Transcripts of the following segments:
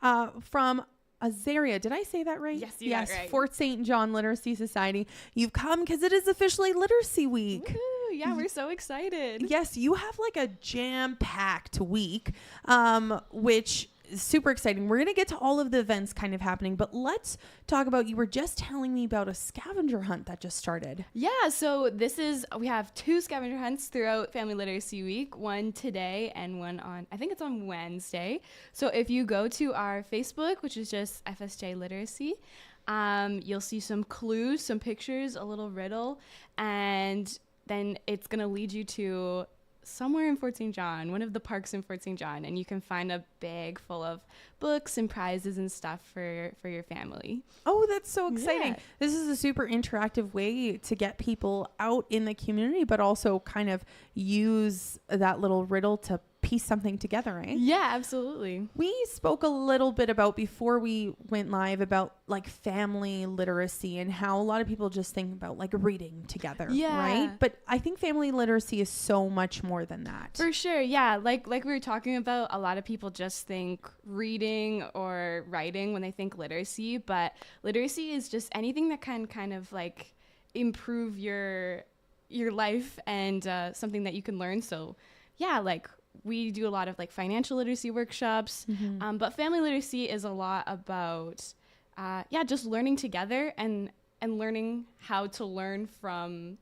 now from Azaria. Did I say that right? Yes, you got it right. Fort St. John Literacy Society. You've come because it is officially Literacy Week. Woo, yeah, we're so excited. Yes, you have like a jam-packed week, which is super exciting. We're going to get to all of the events kind of happening, but let's talk about, you were just telling me about a scavenger hunt that just started. Yeah, so we have 2 scavenger hunts throughout Family Literacy Week, one today and one I think it's on Wednesday. So if you go to our Facebook, which is just FSJ Literacy, you'll see some clues, some pictures, a little riddle, and then it's going to lead you to somewhere in Fort St. John, one of the parks in Fort St. John, and you can find a bag full of books and prizes and stuff for your family. Oh, that's so exciting. Yeah. This is a super interactive way to get people out in the community, but also kind of use that little riddle to piece something together, right? Yeah, absolutely. We spoke a little bit about, before we went live, about like family literacy and how a lot of people just think about like reading together, right? But I think family literacy is so much more than that. For sure, yeah. Like we were talking about, a lot of people just think reading or writing when they think literacy, but literacy is just anything that can kind of like improve your life and something that you can learn. So yeah, like we do a lot of like financial literacy workshops, but family literacy is a lot about just learning together and learning how to learn from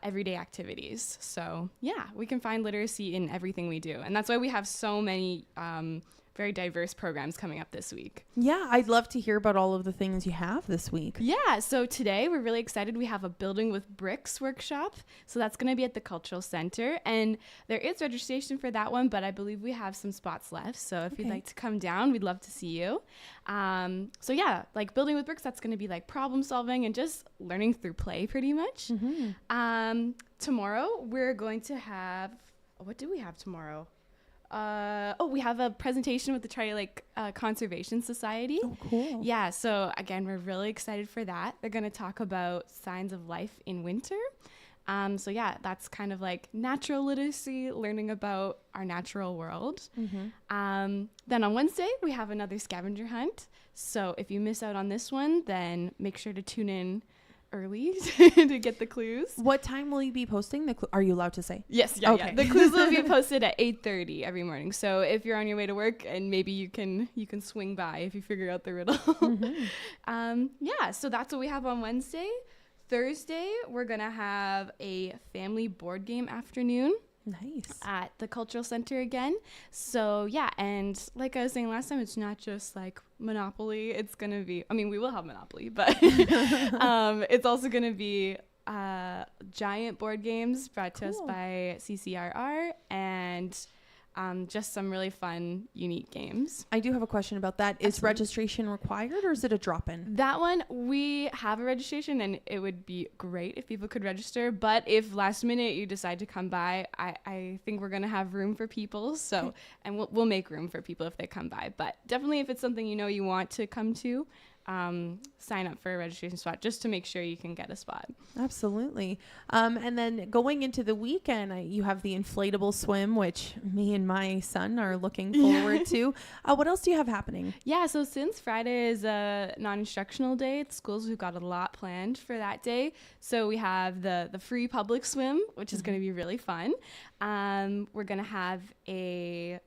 everyday activities. So yeah, we can find literacy in everything we do, and that's why we have so many very diverse programs coming up this week. Yeah, I'd love to hear about all of the things you have this week. Yeah, so today we're really excited. We have a Building with Bricks workshop. So that's going to be at the Cultural Center. And there is registration for that one, but I believe we have some spots left. So if you'd like to come down, we'd love to see you. So yeah, like Building with Bricks, that's going to be like problem solving and just learning through play pretty much. Tomorrow we're going to have, what do we have tomorrow? We have a presentation with the Tri-Lake Conservation Society. Oh, cool. Yeah, so again, we're really excited for that. They're going to talk about signs of life in winter. So yeah, that's kind of like natural literacy, learning about our natural world. Then on Wednesday, we have another scavenger hunt. So if you miss out on this one, then make sure to tune in early to get the clues. What time will you be posting the are you allowed to say? Yes, yeah. The clues will be posted at 8:30 every morning. So if you're on your way to work, and maybe you can swing by if you figure out the riddle. So that's what we have on Wednesday. Thursday, we're gonna have a family board game afternoon. Nice. At the Cultural Center again. So yeah, and like I was saying last time, it's not just like Monopoly. It's gonna be, I mean, we will have Monopoly, but it's also gonna be giant board games brought to us by CCRR, and just some really fun, unique games. I do have a question about that. Is registration required, or is it a drop-in? That one, we have a registration, and it would be great if people could register. But if last minute you decide to come by, I think we're going to have room for people. So, and we'll make room for people if they come by. But definitely, if it's something you know you want to come to, sign up for a registration spot just to make sure you can get a spot. Absolutely. And then going into the weekend, you have the inflatable swim, which me and my son are looking forward to. What else do you have happening? Yeah, so since Friday is a non-instructional day at schools, we've got a lot planned for that day. So we have the free public swim, which is going to be really fun. We're going to have a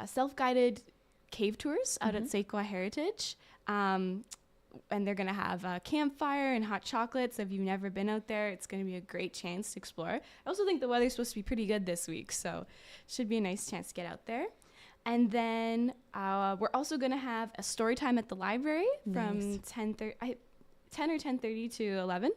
self-guided cave tours out at Sequoia Heritage. And they're going to have a campfire and hot chocolate. So if you've never been out there, it's going to be a great chance to explore. I also think the weather's supposed to be pretty good this week, so it should be a nice chance to get out there. And then we're also going to have a story time at the library from 10 or 10:30 to 11.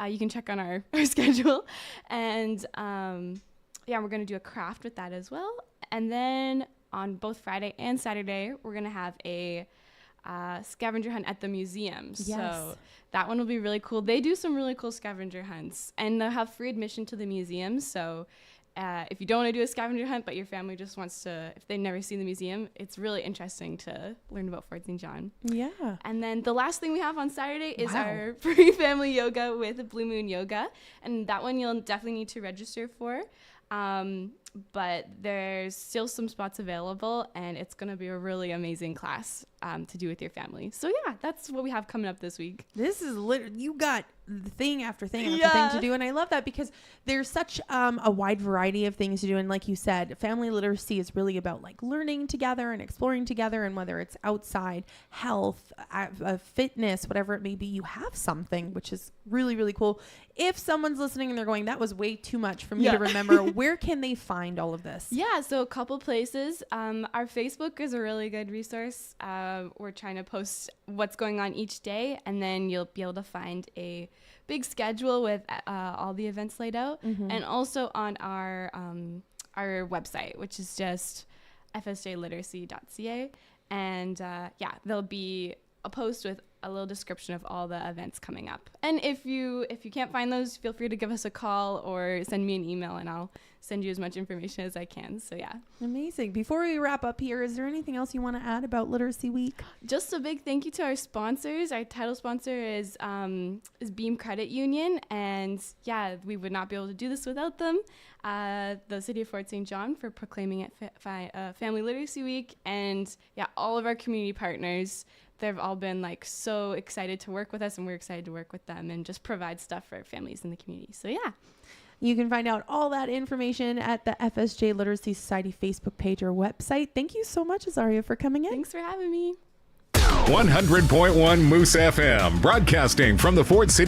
You can check on our schedule. And we're going to do a craft with that as well. And then on both Friday and Saturday, we're going to have a scavenger hunt at the museums. Yes. So that one will be really cool. They do some really cool scavenger hunts, and they'll have free admission to the museums. So if you don't want to do a scavenger hunt, but your family just wants to, if they've never seen the museum, it's really interesting to learn about Fort St. John. Yeah. And then the last thing we have on Saturday is our free family yoga with Blue Moon Yoga. And that one you'll definitely need to register for. but there's still some spots available, and it's going to be a really amazing class to do with your family. So yeah, that's what we have coming up this week. This is literally, you got thing after thing after thing to do, and I love that because there's such a wide variety of things to do. And like you said, family literacy is really about like learning together and exploring together, and whether it's outside, health, fitness, whatever it may be, you have something, which is really, really cool. If someone's listening and they're going, that was way too much for me to remember, where can they find all of this? Yeah, so a couple places. Our Facebook is a really good resource. We're trying to post what's going on each day, and then you'll be able to find a big schedule with all the events laid out, and also on our website, which is just fsjliteracy.ca, and there'll be a post with a little description of all the events coming up. And if you can't find those, feel free to give us a call or send me an email, and I'll send you as much information as I can. So yeah. Amazing. Before we wrap up here, is there anything else you want to add about Literacy Week? Just a big thank you to our sponsors. Our title sponsor is Beam Credit Union, and yeah, we would not be able to do this without them. The City of Fort St. John for proclaiming it Family Literacy Week, and yeah, all of our community partners. They've all been like so excited to work with us, and we're excited to work with them and just provide stuff for families in the community. So yeah. You can find out all that information at the FSJ Literacy Society Facebook page or website. Thank you so much, Azaria, for coming in. Thanks for having me. 100.1 Moose FM, broadcasting from the Fort City